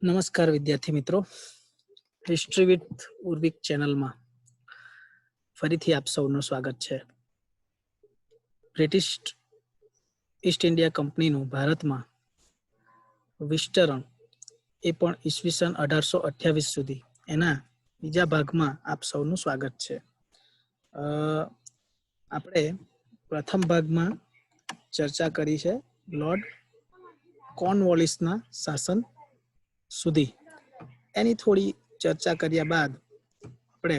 નમસ્કાર વિદ્યાર્થી મિત્રો, હિસ્ટ્રી વિથ ઉર્વિક ચેનલમાં ફરીથી આપ સૌનું સ્વાગત છે. બ્રિટિશ ઈસ્ટ ઇન્ડિયા કંપનીનું ભારતમાં વિસ્તરણ એ પણ ઈસવીસન 1828 સુધી એના બીજા ભાગમાં આપ સૌનું સ્વાગત છે. આપણે પ્રથમ ભાગમાં ચર્ચા કરી છે લોર્ડ કોર્નવોલિસના શાસન સુધી. એની થોડી ચર્ચા કર્યા બાદ આપણે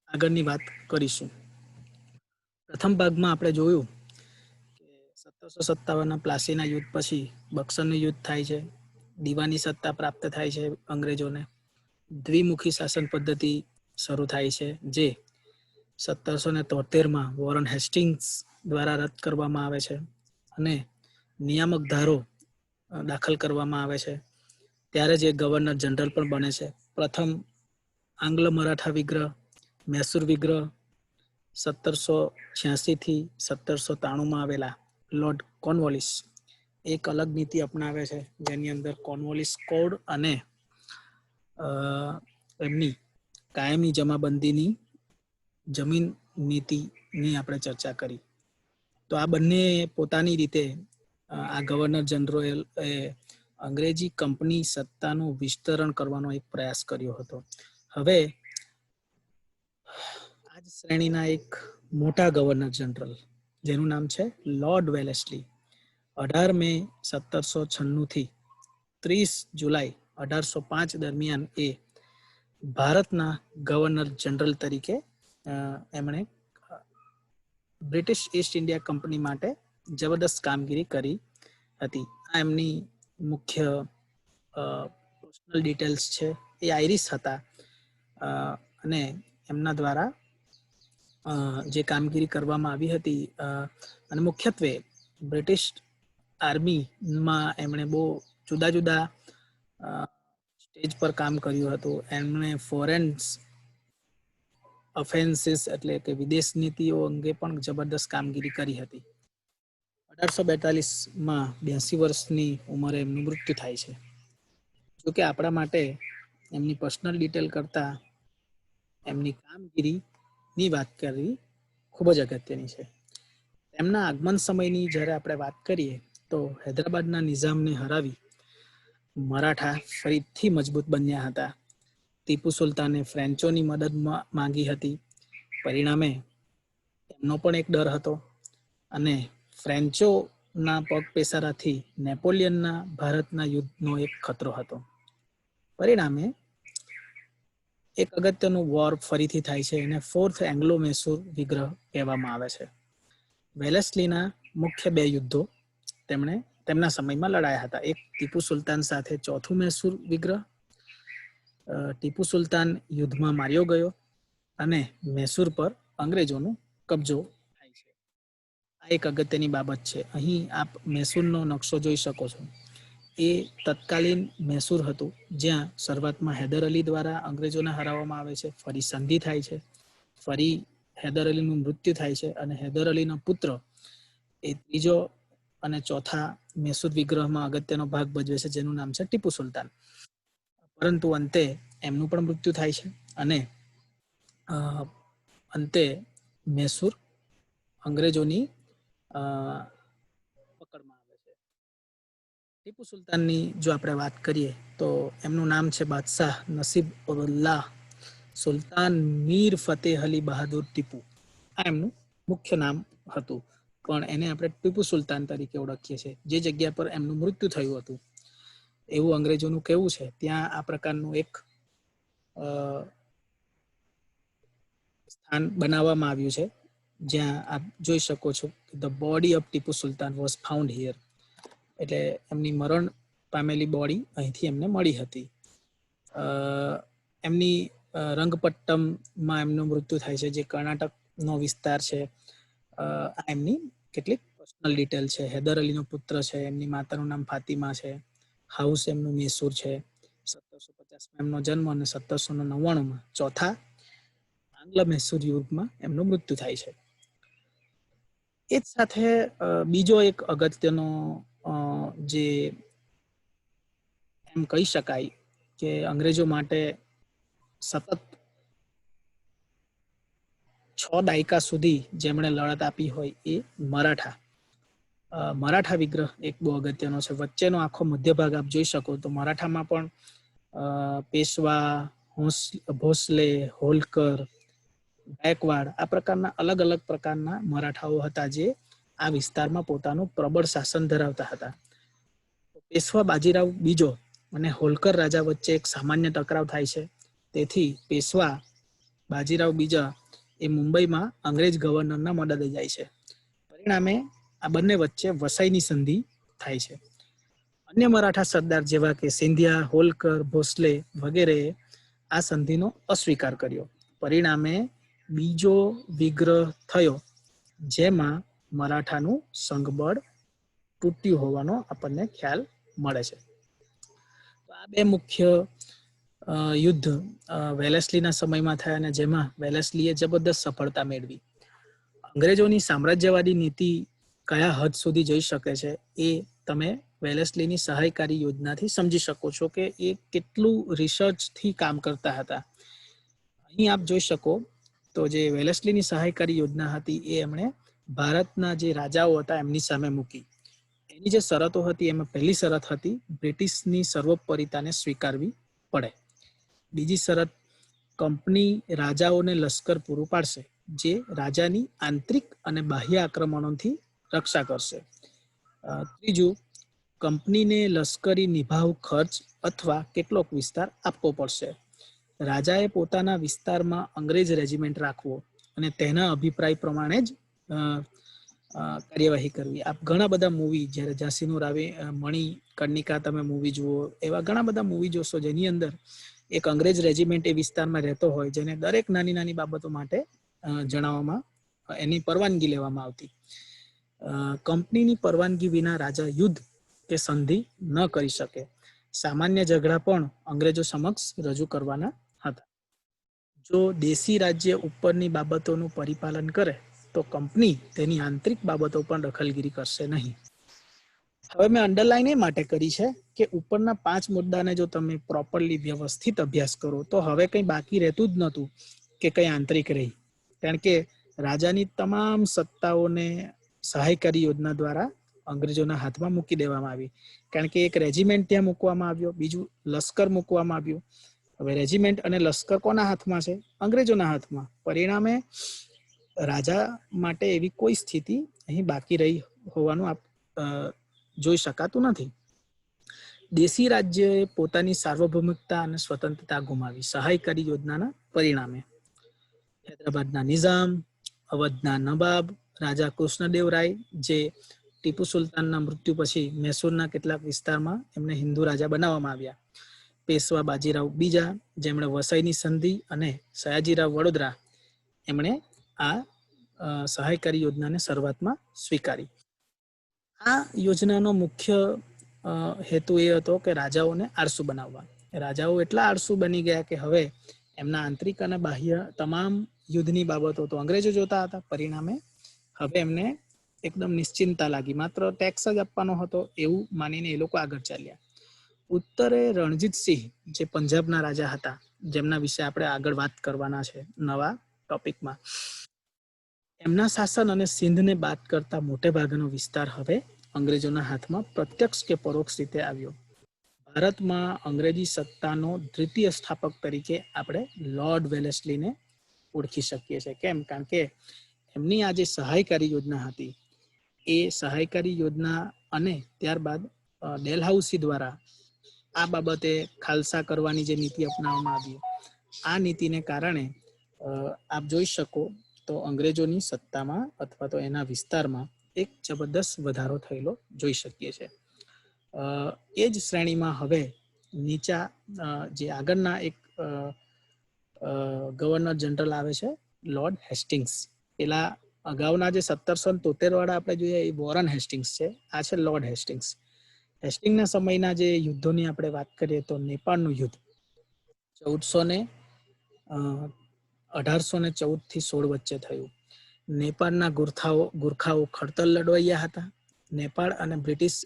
આગળની વાત કરીશું. પ્રથમ ભાગમાં આપણે જોયું કે 1757ના પ્લાસીના યુદ્ધ પછી બક્સરનું યુદ્ધ થાય છે, દીવાની સત્તા પ્રાપ્ત થાય છે અંગ્રેજોને, દ્વિમુખી શાસન પદ્ધતિ શરૂ થાય છે જે 1773માં વોરન હેસ્ટિંગ્સ દ્વારા રદ કરવામાં આવે છે અને નિયામક ધારો દાખલ કરવામાં આવે છે. ત્યારે જે ગવર્નર જનરલ પણ બને છે. પ્રથમ આંગ્લ મરાઠા વિગ્રહ, મૈસૂર વિગ્રહ 1786 થી 1793માં આવેલા લોર્ડ કોર્નવોલિસ એક અલગ નીતિ અપનાવે છે જેની અંદર કોર્નવોલિસ કોડ અને એમની કાયમી જમાબંધીની જમીન નીતિની આપણે ચર્ચા કરી. તો આ બંને પોતાની રીતે આ ગવર્નર જનરલ અંગ્રેજી કંપની સત્તાનું વિસ્તરણ કરવાનો એક પ્રયાસ કર્યો હતો. હવે આ જ શ્રેણીના એક મોટા ગવર્નર જનરલ જેનું નામ છે લોર્ડ વેલેસ્લી 18 મે 1796 થી 30 જુલાઈ 1805 દરમિયાન એ ભારતના ગવર્નર જનરલ તરીકે એમણે બ્રિટિશ ઈસ્ટ ઇન્ડિયા કંપની માટે જબરદસ્ત કામગીરી કરી હતી. આ એમની મુખ્ય પર્સનલ ડિટેલ્સ છે. એ આયરિશ હતા અને એમના દ્વારા જે કામગીરી કરવામાં આવી હતી અને મુખ્યત્વે બ્રિટિશ આર્મીમાં એમણે બહુ જુદા જુદા સ્ટેજ પર કામ કર્યું હતું. એમણે ફોરેન અફેન્સીસ એટલે કે વિદેશ નીતિઓ અંગે પણ જબરદસ્ત કામગીરી કરી હતી. 1842માં 82 વર્ષની ઉંમરે એમનું મૃત્યુ થાય છે. જોકે આપણા માટે એમની પર્સનલ ડિટેલ કરતા એમની કામગીરીની વાત કરવી ખૂબ જ અગત્યની છે. એમના આગમન સમયની જ્યારે આપણે વાત કરીએ તો હૈદરાબાદના નિઝામને હરાવી મરાઠા ફરીથી મજબૂત બન્યા હતા. ટીપુ સુલતાને ફ્રેન્ચોની મદદ માંગી હતી. પરિણામે એમનો પણ એક ડર હતો અને ફ્રેન્ચોના પગપેસારાથી નેપોલિયનના ભારતના યુદ્ધનો એક ખતરો હતો. પરિણામે એક અગત્યનું વોર ફરીથી થાય છે અને ફોર્થ એંગ્લો મૈસૂર વિગ્રહ કહેવામાં આવે છે. વેલેસ્લીના મુખ્ય બે યુદ્ધો તેમણે તેમના સમયમાં લડાયા હતા. એક ટીપુ સુલતાન સાથે ચોથું મૈસૂર વિગ્રહ. ટીપુ સુલતાન યુદ્ધમાં માર્યો ગયો અને મૈસૂર પર અંગ્રેજોનો કબજો થાય છે. આ એક અગત્યની બાબત છે. અહીં આપ મૈસૂરનો નકશો જોઈ શકો છો. એ તત્કાલીન મૈસૂર હતું જ્યાં શરૂઆતમાં હૈદર અલી દ્વારા અંગ્રેજોને હરાવવામાં આવે છે. ફરી સંધિ થાય છે, ફરી હૈદર અલીનું મૃત્યુ થાય છે અને હૈદર અલીનો પુત્ર એ ત્રીજો અને ચોથા મૈસૂર વિગ્રહમાં અગત્યનો ભાગ ભજવે છે જેનું નામ છે ટીપુ સુલતાન. પરંતુ અંતે એમનું પણ મૃત્યુ થાય છે અને અંતે મૈસૂર અંગ્રેજોની પકડમાં આવે છે. ટીપુ સુલતાનની જો આપણે વાત કરીએ તો એમનું નામ છે બાદશાહ નસીબ ઉલ્લાહ સુલતાન મીર ફતેહ અલી બહાદુર ટીપુ. આ એમનું મુખ્ય નામ હતું, પણ એને આપણે ટીપુ સુલતાન તરીકે ઓળખીએ છીએ. જે જગ્યા પર એમનું મૃત્યુ થયું હતું એવું અંગ્રેજોનું કહેવું છે. ત્યાં આ પ્રકારનું એક સ્થાન બનાવવામાં આવ્યું છે જ્યાં આપ જોઈ શકો છો the body of Tipu Sultan was found here. એટલે એમની મરણ પામેલી બોડી અહીંથી એમને મળી હતી. એમની રંગપટ્ટમમાં એમનું મૃત્યુ થાય છે જે કર્ણાટકનો વિસ્તાર છે. આ એમની કેટલીક પર્સનલ ડિટેલ છે. હૈદર અલીનો પુત્ર છે, એમની માતાનું નામ ફાતિમા છે, હાઉસ એમનું મૈસૂર છે, 1750માં એમનો જન્મ અને 1799માં ચોથા આંગ્લ મૈસૂર યુગમાં એમનું મૃત્યુ થાય છે. એ જ સાથે બીજો એક અગત્યનો જે એમ કહી શકાય કે અંગ્રેજો માટે સતત 6 દાયકા સુધી જેમણે લડત આપી હોય એ મરાઠા વિગ્રહ એક બહુ અગત્યનો છે. વચ્ચેનો આખો મધ્ય ભાગ આપ જોઈ શકો તો મરાઠામાં પણ પેશવા, ભોસલે, હોલકર, ગાયકવાડ આ પ્રકારના અલગ અલગ પ્રકારના મરાઠાઓ હતા જે આ વિસ્તારમાં પોતાનું પ્રબળ શાસન ધરાવતા હતા. પેશવા બાજીરાવ બીજો અને હોલકર રાજા વચ્ચે એક સામાન્ય ટકરાવ થાય છે. તેથી પેશવા બાજીરાવ બીજા એ મુંબઈમાં અંગ્રેજ ગવર્નરના મદદે જાય છે. પરિણામે આ બંને વચ્ચે વસાઈની સંધિ થાય છે. અન્ય મરાઠા સરદાર જેવા કે સિંધિયા, હોલકર, ભોસલે વગેરે આ સંધિનો અસ્વીકાર કર્યો. પરિણામે બીજો વિગ્રહ થયો જેમાં મરાઠાનું સંઘબળ તૂટ્યું હોવાનો આપણને ખ્યાલ મળે છે. આ બે મુખ્ય યુદ્ધ વેલેસ્લીના સમયમાં થયા અને જેમાં વેલેસ્લીએ જબરદસ્ત સફળતા મેળવી. અંગ્રેજોની સામ્રાજ્યવાદી નીતિ કયા હદ સુધી જઈ શકે છે એ તમે વેલેસ્લીની સહાયકારી યોજનાથી સમજી શકો છો કે એ કેટલું રિસર્ચથી કામ કરતા હતા. અહીં આપ જોઈ શકો તો જે વેલેસ્લીની સહાયકારી યોજના હતી એ એમણે ભારતના જે રાજાઓ હતા એમની સામે મૂકી. એની જે શરતો હતી એમાં પહેલી શરત હતી બ્રિટિશની સર્વોપરિતાને સ્વીકારવી પડે. બીજી શરત કંપની રાજાઓને લશ્કર પૂરું પાડશે જે રાજાની આંતરિક અને બાહ્ય આક્રમણોથી રક્ષા કરશે. ત્રીજું કંપનીને લશ્કરી નિભાવ ખર્ચ અથવા કેટલોક વિસ્તાર આપવો પડશે. રાજાએ પોતાના વિસ્તારમાં અંગ્રેજ રેજિમેન્ટ રાખવો અને તેના અભિપ્રાય પ્રમાણે જ કાર્યવાહી કરવી. આપ ઘણા બધા મૂવી જ્યારે ઝાંસીનું રાણી મણિકર્ણિકા તમે મૂવી જુઓ એવા ઘણા બધા મૂવી જોશો જેની અંદર એક અંગ્રેજ રેજિમેન્ટ એ વિસ્તારમાં રહેતો હોય જેને દરેક નાની નાની બાબતો માટે જણાવવામાં એની પરવાનગી લેવામાં આવતી. કંપનીની પરવાનગી વિના રાજા યુદ્ધ કે સંધિ ન કરી શકે. સામાન્ય ઝઘડા પણ અંગ્રેજો સમક્ષ રજૂ કરવાના હતા. જો દેશી રાજ્ય ઉપરની બાબતોનું પરિપાલન કરે તો કંપની તેની આંતરિક બાબતો પણ દખલગીરી કરશે નહીં. હવે મેં અંડરલાઈન એ માટે કરી છે કે ઉપરના 5 મુદ્દાને જો તમે પ્રોપરલી વ્યવસ્થિત અભ્યાસ કરો તો હવે કંઈ બાકી રહેતું જ નહોતું કે કંઈ આંતરિક રહી. કારણ કે રાજાની તમામ સત્તાઓને સહાયકારી યોજના દ્વારા અંગ્રેજોના હાથમાં મૂકી દેવામાં આવી. કારણ કે એક રેજિમેન્ટ ત્યાં મૂકવામાં આવ્યો, બીજું લશ્કર મૂકવામાં આવ્યું. હવે રેજિમેન્ટ અને લશ્કર કોના હાથમાં છે? અંગ્રેજોના હાથમાં. પરિણામે રાજા માટે એવી કોઈ સ્થિતિ અહીં બાકી રહી હોવાનું જોઈ શકાતું નથી. દેશી રાજ્યએ પોતાની સાર્વભૌમિકતા અને સ્વતંત્રતા ગુમાવી સહાયકારી યોજનાના પરિણામે. હૈદરાબાદના નિઝામ, અવધના નવાબ રાજા કૃષ્ણદેવરાય જે ટીપુ સુલતાનના મૃત્યુ પછી મૈસૂરના કેટલાક વિસ્તારમાં એમને હિન્દુ રાજા બનાવવામાં આવ્યા. પેશવા બાજીરાવ બીજા જેમણે વસઈની સંધિ અને સયાજીરાવ વડોદરા એમણે આ સહાયકારી યોજનાને શરૂઆતમાં સ્વીકારી. આ યોજનાનો મુખ્ય હેતુ એ હતો કે રાજાઓને આળસુ બનાવવા. રાજાઓ એટલા આળસુ બની ગયા કે હવે એમના આંતરિક અને બાહ્ય તમામ યુદ્ધની બાબતો તો અંગ્રેજો જોતા હતા. પરિણામે હવે એમને એકદમ નિશ્ચિંતતા લાગી. માત્ર ટેક્સ જ આપવાનો હતો એવું માનીને એ લોકો આગળ ચાલ્યા. ઉત્તરે રણજીતસિંહ જે પંજાબના રાજા હતા જેમના વિશે આપણે આગળ વાત કરવાના છે નવા ટોપિકમાં. એમના શાસન અને સિંધને બાદ કરતા મોટે ભાગનો વિસ્તાર હવે અંગ્રેજોના હાથમાં પ્રત્યક્ષ કે પરોક્ષ રીતે આવ્યો. ભારતમાં અંગ્રેજી સત્તાનો દ્વિતીય સ્થાપક તરીકે આપણે લોર્ડ વેલેસ્લીને ઓળખી શકીએ છીએ. કેમ? કારણ કે એમની આ જે સહાયકારી યોજના હતી એ સહાયકારી યોજના અને ત્યારબાદ ડેલહાઉસી દ્વારા આ બાબતે ખાલસા કરવાની જે નીતિ અપનાવવામાં આવી આ નીતિને કારણે આપ જોઈ શકો તો અંગ્રેજોની સત્તામાં અથવા તો એના વિસ્તારમાં એક જબરદસ્ત વધારો થયેલો જોઈ શકીએ છીએ. એ જ શ્રેણીમાં હવે નીચા જે આગળના એક ગવર્નર જનરલ આવે છે લોર્ડ હેસ્ટિંગ્સ. પેલા અગાઉના જે 1773 વાળા આપણે જોઈએ એ વોરન હેસ્ટિંગ્સ છે. આ છે લોર્ડ હેસ્ટિંગ્સ. હેસ્ટિંગના સમયના જે યુદ્ધોની આપણે વાત કરીએ તો નેપાળનું યુદ્ધ 1814 થી 16 વચ્ચે થયું. નેપાળના ગુરખાઓ ખડતલ લડવાયા હતા. નેપાળ અને બ્રિટિશ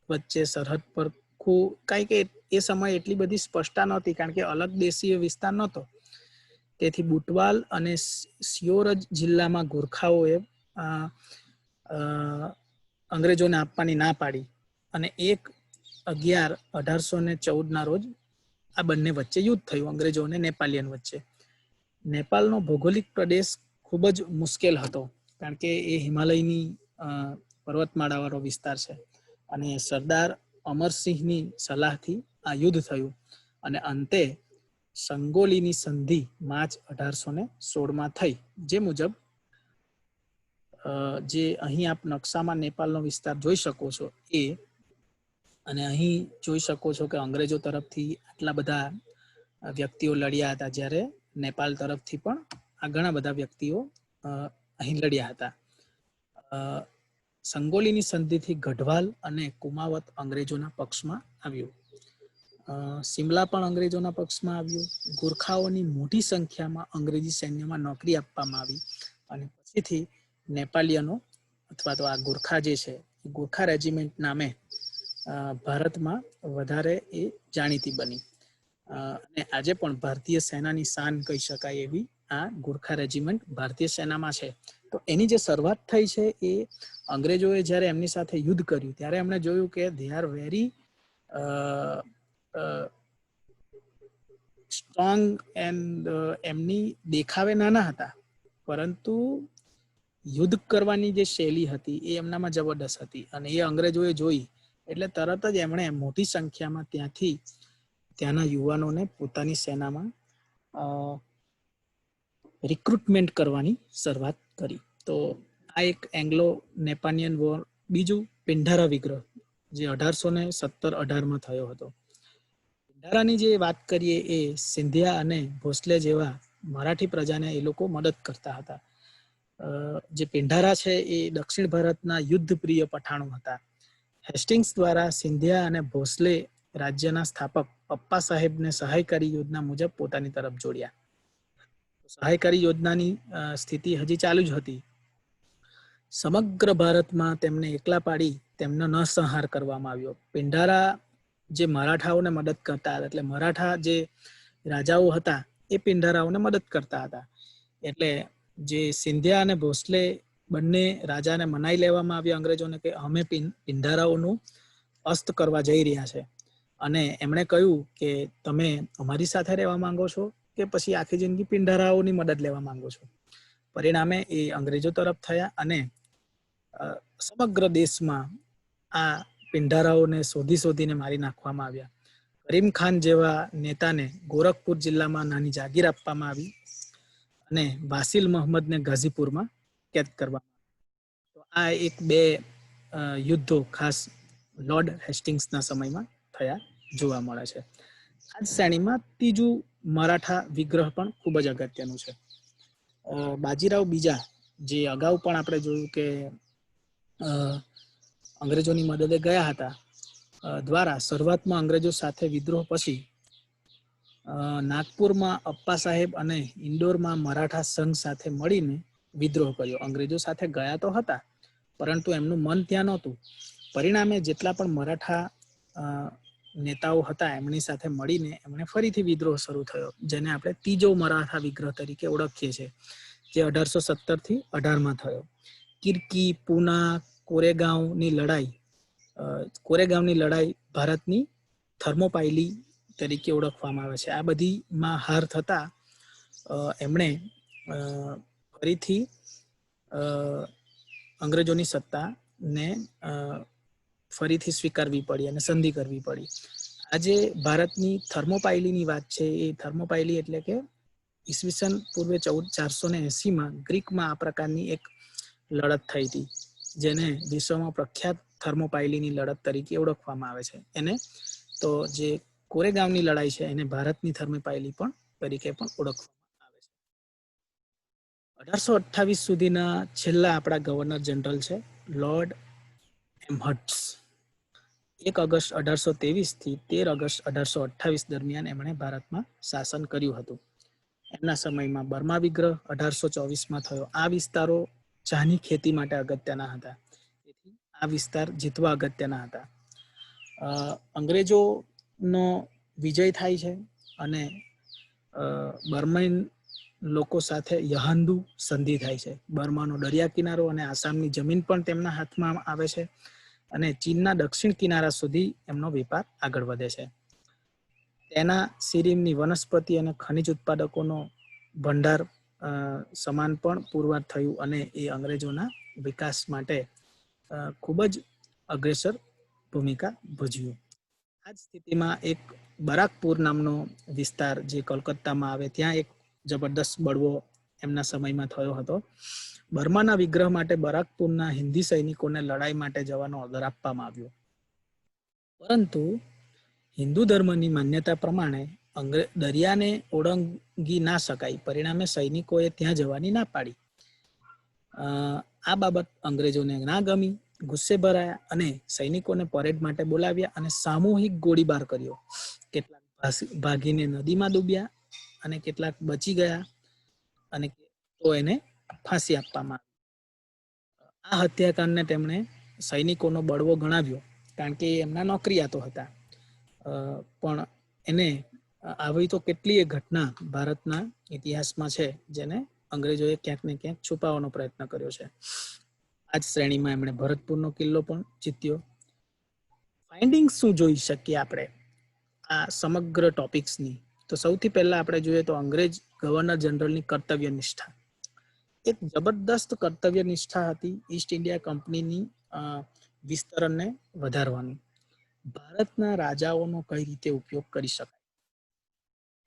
વચ્ચે સરહદ પર કંઈક એ સમયે એટલી બધી સ્પષ્ટતા નહોતી, કારણ કે અલગ દેશીય વિસ્તાર નહોતો. તેથી બુટવાલ અને સિયોરજ જિલ્લામાં ગોરખાઓએ અંગ્રેજોને આપવાની ના પાડી અને 1/11/1814 રોજ આ બંને વચ્ચે યુદ્ધ થયું, અંગ્રેજો અને નેપાલિયન વચ્ચે. નેપાળનો ભૌગોલિક પ્રદેશ ખૂબ જ મુશ્કેલ હતો, કારણ કે એ હિમાલયની પર્વતમાળાવાળો વિસ્તાર છે અને સરદાર અમરસિંહની સલાહથી આ યુદ્ધ થયું અને અંતે સંગોલીની સંધિ માર્ચ 1816માં થઈ. જે મુજબ જે અહીં આપ નકશામાં નેપાળનો વિસ્તાર જોઈ શકો છો એ, અને અહીં જોઈ શકો છો કે અંગ્રેજો તરફથી આટલા બધા વ્યક્તિઓ લડ્યા હતા, જ્યારે નેપાળ તરફથી પણ આ ઘણા બધા વ્યક્તિઓ અહીં લડ્યા હતા. સંગોલીની સંધિથી ગઢવાલ અને કુમાવત અંગ્રેજોના પક્ષમાં આવ્યું. સિમલા પણ અંગ્રેજોના પક્ષમાં આવ્યું. ગોરખાઓની મોટી સંખ્યામાં અંગ્રેજી સૈન્યમાં નોકરી આપવામાં આવી અને પછીથી નેપાલિયનો અથવા તો આ ગોરખા જે છે, ગોરખા રેજિમેન્ટ નામે ભારતમાં વધારે એ જાણીતી બની અને આજે પણ ભારતીય સેનાની શાન કહી શકાય એવી આ ગોરખા રેજિમેન્ટ ભારતીય સેનામાં છે. તો એની જે શરૂઆત થઈ છે એ અંગ્રેજોએ જ્યારે એમની સાથે યુદ્ધ કર્યું ત્યારે એમણે જોયું કે they are very strong and એમની દેખાવે નાના હતા, પરંતુ યુદ્ધ કરવાની જે શૈલી હતી એ એમનામાં જબરદસ્ત હતી અને એ અંગ્રેજોએ જોઈ એટલે તરત જ એમણે મોટી સંખ્યામાં ત્યાંના યુવાનોને પોતાની સેનામાં રિક્રુટમેન્ટ કરવાની શરૂઆત કરી. તો આ એક એંગ્લો નેપાલિયન વોર. બીજું પિંઢારા વિગ્રહ, જે 1817-18માં થયો હતો. પિંઢારાની જે વાત કરીએ એ સિંધિયા અને ભોસલે જેવા મરાઠી પ્રજાને એ લોકો મદદ કરતા હતા. જે પિંઢારા છે એ દક્ષિણ ભારતના યુદ્ધ પ્રિય પઠાણો હતા. હેસ્ટિંગ્સ દ્વારા સિંધિયા અને ભોસલે રાજ્યના સ્થાપક પપ્પા સાહેબને સહાયકારી યોજના મુજબ પોતાની તરફ જોડ્યા. સહાયકારી યોજનાની સ્થિતિ હજી ચાલુ જ હતી. સમગ્ર ભારતમાં તેમને એકલા પાડી તેમનો નરસંહાર કરવામાં આવ્યો. પિંઢારા જે મરાઠાઓને મદદ કરતા હતા, એટલે મરાઠા જે રાજાઓ હતા એ પિંઢારાઓને મદદ કરતા હતા. એટલે જે સિંધિયા અને ભોસલે બંને રાજાને મનાઈ લેવામાં આવ્યા અંગ્રેજોને કે અમે પિંઢારાઓનું અસ્ત કરવા જઈ રહ્યા છે અને એમણે કહ્યું કે તમે અમારી સાથે રહેવા માંગો છો કે પછી આખી જિંદગી પિંઢારાઓની મદદ લેવા માંગો છો. પરિણામે એ અંગ્રેજો તરફ થયા અને સમગ્ર દેશમાં આ પિંઢારાઓને શોધીને મારી નાખવામાં આવ્યા. કરીમ ખાન જેવા નેતાને ગોરખપુર જિલ્લામાં નાની જાગીર આપવામાં આવી અને વાસિલ મહમ્મદને ગાઝીપુરમાં કેદ કરવામાં આવ્યા. તો આ એક બે યુદ્ધો ખાસ લોર્ડ હેસ્ટિંગ્સના સમયમાં થયા જોવા મળે છે. આ જ શ્રેણીમાં ત્રીજું મરાઠા વિગ્રહ પણ ખૂબ જ અગત્યનું છે. બાજીરાવ બીજા, જે અગાઉ પણ આપણે જોયું કે અંગ્રેજોની મદદે ગયા હતા, દ્વારા શરૂઆતમાં અંગ્રેજો સાથે વિદ્રોહ પછી નાગપુરમાં અપ્પા સાહેબ અને ઇન્દોરમાં મરાઠા સંઘ સાથે મળીને વિદ્રોહ કર્યો. અંગ્રેજો સાથે ગયા તો હતા, પરંતુ એમનું મન ત્યાં નહોતું. પરિણામે જેટલા પણ મરાઠા નેતાઓ હતા એમની સાથે મળીને એમણે ફરીથી વિદ્રોહ શરૂ થયો, જેને આપણે ત્રીજો મરાઠા વિગ્રહ તરીકે ઓળખીએ છીએ, જે 1817-18માં થયો. કિર્કી, પૂના, કોરેગાંવની લડાઈ ભારતની થર્મોપાઇલી તરીકે ઓળખવામાં આવે છે. આ બધીમાં હાર થતા એમણે ફરીથી અંગ્રેજોની સત્તાને ફરીથી સ્વીકારવી પડી અને સંધિ કરવી પડી. આજે ભારતની થર્મોપાઇલીની વાત છે, એ થર્મોપાઇલી એટલે કે ઈસવીસન પૂર્વે 1480માં ગ્રીકમાં આ પ્રકારની એક લડત થઈ હતી, જેને વિશ્વમાં પ્રખ્યાત થર્મોપાઇલીની લડત તરીકે ઓળખવામાં આવે છે. એને તો જે કોરેગાંવની લડાઈ છે એને ભારતની થર્મોપાઇલી પણ તરીકે પણ ઓળખવામાં આવે છે. 1828 સુધીના છેલ્લા આપણા ગવર્નર જનરલ છે લોર્ડ એમ્હર્ટ્સ. 1 ઓગસ્ટ 1823 થી 13 ઓગસ્ટ 1828 દરમિયાન એમણે ભારતમાં શાસન કર્યું હતું. એમના સમયમાં બર્મા વિગ્રહ 1824માં થયો. આ વિસ્તારો ચાની ખેતી માટે અગત્યના હતા, તેથી આ વિસ્તાર જીતવા અગત્યના હતા. અંગ્રેજો નો વિજય થાય છે અને બર્મન લોકો સાથે યહાન્દુ સંધિ થાય છે. બર્માનો દરિયા કિનારો અને આસામની જમીન પણ તેમના હાથમાં આવે છે અને ચીનના દક્ષિણ કિનારા સુધી એમનો વેપાર આગળ વધે છે. તેના સિરીમની વનસ્પતિ અને ખનિજ ઉત્પાદકોનો ભંડાર સમાન પણ પુરવાર થયું અને એ અંગ્રેજોના વિકાસ માટે ખૂબ જ અગ્રેસર ભૂમિકા ભજવ્યું. આ જ સ્થિતિમાં એક બરાકપુર નામનો વિસ્તાર જે કોલકાતામાં આવે ત્યાં એક જબરદસ્ત બળવો એમના સમયમાં થયો હતો. બર્માના વિગ્રહ માટે બરાકપુરના હિન્દી સૈનિકોને લડાઈ માટે જવાનો ઓર્ડર આપવામાં આવ્યો, પરંતુ હિન્દુ ધર્મની માન્યતા પ્રમાણે દરિયાને ઓળંગી ના શકાય, પરિણામે સૈનિકોએ ત્યાં જવાની ના પાડી. આ બાબત અંગ્રેજોને ના ગમી, ગુસ્સે ભરાયા અને સૈનિકોને પરેડ માટે બોલાવ્યા અને સામૂહિક ગોળીબાર કર્યો. કેટલાક ભાગીને નદીમાં ડૂબ્યા અને કેટલાક બચી ગયા અને તો એને ફાંસી આપવામાં આવી. આ હત્યાકાંડને તેમણે સૈનિકોનો બળવો ગણાવ્યો, કારણ કે એમના નોકરિયાતો હતા. પણ એને આવી તો કેટલીય ઘટના ભારતના ઇતિહાસમાં છે જેને અંગ્રેજોએ ક્યાંક ને ક્યાંક છુપાવવાનો પ્રયત્ન કર્યો છે. આ જ શ્રેણીમાં એમણે ભરતપુરનો કિલ્લો પણ જીત્યો. ફાઇન્ડિંગ શું જોઈ શકીએ આપણે આ સમગ્ર ટોપિક્સની? તો સૌથી પહેલા આપણે જોઈએ તો અંગ્રેજ ગવર્નર જનરલની કર્તવ્ય નિષ્ઠા. એક જબરદસ્ત કર્તવ્ય નિષ્ઠા હતી ઈસ્ટ ઇન્ડિયા કંપનીની વિસ્તરણને વધારવાની. ભારતના રાજાઓનો કઈ રીતે ઉપયોગ કરી શકાય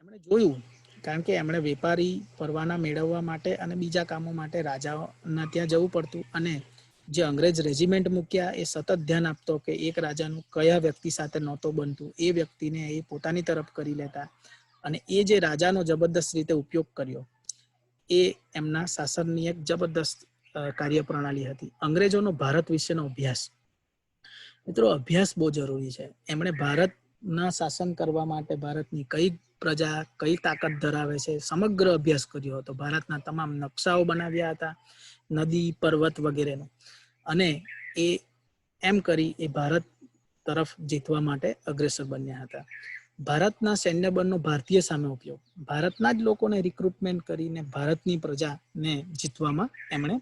એમણે જોયું, કારણ કે એમણે વેપારી પરવાના મેળવવા માટે અને બીજા કામો માટે રાજાઓના ત્યાં જવું પડતું અને જે અંગ્રેજ રેજિમેન્ટ મૂક્યા એ સતત ધ્યાન આપતો કે એક રાજાનું કયા વ્યક્તિ સાથે નહોતો બનતું એ વ્યક્તિને એ પોતાની તરફ કરી લેતા અને એ જે રાજાનો જબરદસ્ત રીતે ઉપયોગ કર્યો એ એમના શાસનની એક જબરદસ્ત કાર્યપ્રણાલી હતી. અંગ્રેજોનો ભારત વિશેનો અભ્યાસ. મિત્રો, અભ્યાસ બહુ જરૂરી છે. એમણે ભારતના શાસન કરવા માટે ભારતની કઈ પ્રજા કઈ તાકાત ધરાવે છે સમગ્ર અભ્યાસ કર્યો હતો. ભારતના તમામ નકશાઓ બનાવ્યા હતા, નદી પર્વત વગેરેનો, અને એ એમ કરી એ ભારત તરફ જીતવા માટે અગ્રેસર બન્યા હતા. ભારતના સૈન્ય બળનો ભારતીય સામે ઉપયોગ. ભારતના જ લોકોને રિક્રુટમેન્ટ કરીને ભારતની પ્રજાને જીતવામાં એમણે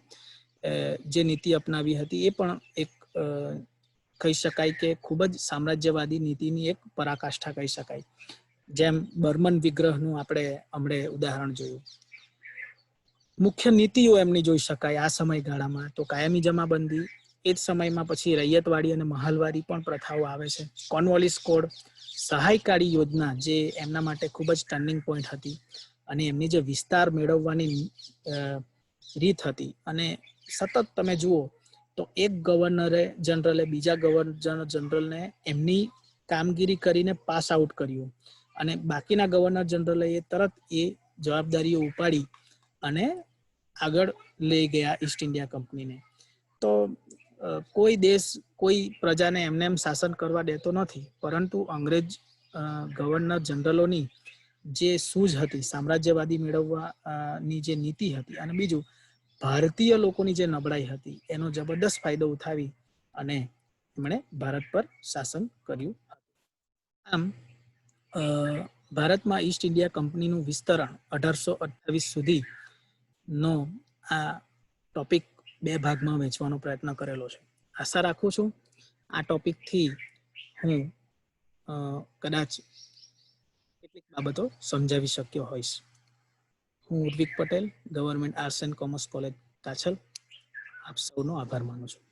જે નીતિ અપનાવી હતી એ પણ એક કહી શકાય કે ખૂબ જ સામ્રાજ્યવાદી નીતિની એક પરાકાષ્ઠા કહી શકાય. જેમ બર્મન વિગ્રહનું આપણે હમણે ઉદાહરણ જોયું. મુખ્ય નીતિઓ એમની જોઈ શકાય આ સમયગાળામાં તો કાયમી જમાબંધી, એ જ સમયમાં પછી રૈયતવાડી અને મહાલવાડી પણ પ્રથાઓ આવે છે. કોર્નવોલિસ કોડ, સહાયકારી યોજના જે એમના માટે ખૂબ જ ટર્નિંગ પોઈન્ટ હતી અને એમની જે વિસ્તાર મેળવવાની રીત હતી. અને સતત તમે જુઓ તો એક ગવર્નરે જનરલે બીજા ગવર્નર જનરલને એમની કામગીરી કરીને પાસ આઉટ કર્યું અને બાકીના ગવર્નર જનરલે તરત એ જવાબદારીઓ ઉપાડી અને આગળ લઈ ગયા ઈસ્ટ ઇન્ડિયા કંપનીને. તો કોઈ દેશ કોઈ પ્રજાને એમને એમ શાસન કરવા દેતો નથી, પરંતુ અંગ્રેજ ગવર્નર જનરલોની જે સૂઝ હતી સામ્રાજ્યવાદી મેળવવાની જે નીતિ હતી અને બીજું ભારતીય લોકોની જે નબળાઈ હતી એનો જબરદસ્ત ફાયદો ઉઠાવી અને એમણે ભારત પર શાસન કર્યું. આમ ભારતમાં ઈસ્ટ ઇન્ડિયા કંપનીનું વિસ્તરણ 1828 સુધી નો આ ટોપિક 2 ભાગમાં વહેંચવાનો પ્રયત્ન કરેલો છે. આશા રાખું છું આ ટોપિકથી હું કદાચ કેટલીક બાબતો સમજાવી શક્યો હોઈશ. હું Urvik Patel, government arts and commerce college Kachhal, આપ સૌનો આભાર માનું છું.